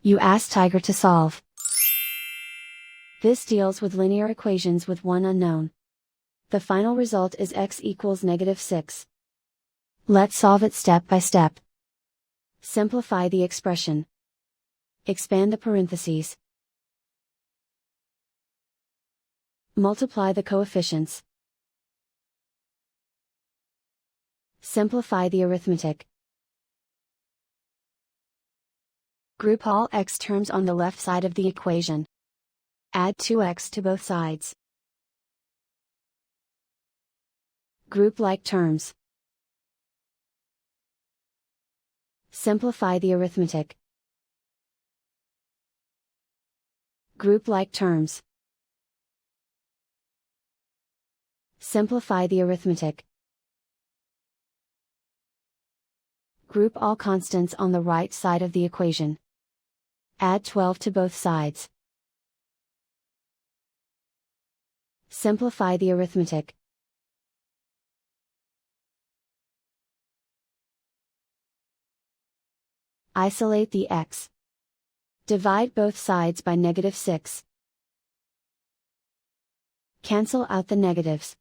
You ask Tiger to solve. This deals with linear equations with one unknown. The final result is x equals -6. Let's solve it step by step. Simplify the expression. Expand the parentheses. Multiply the coefficients. Simplify the arithmetic. Group all x terms on the left side of the equation. Add 2x to both sides. Group like terms. Simplify the arithmetic. Group like terms. Simplify the arithmetic. Group all constants on the right side of the equation. Add 12 to both sides. Simplify the arithmetic. Isolate the x. Divide both sides by -6. Cancel out the negatives.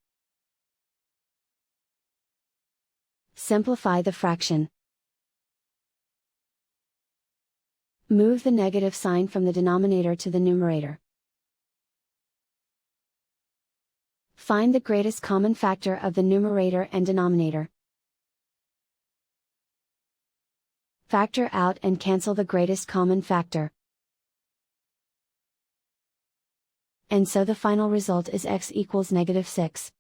Simplify the fraction. Move the negative sign from the denominator to the numerator. Find the greatest common factor of the numerator and denominator. Factor out and cancel the greatest common factor. And so the final result is x equals -6.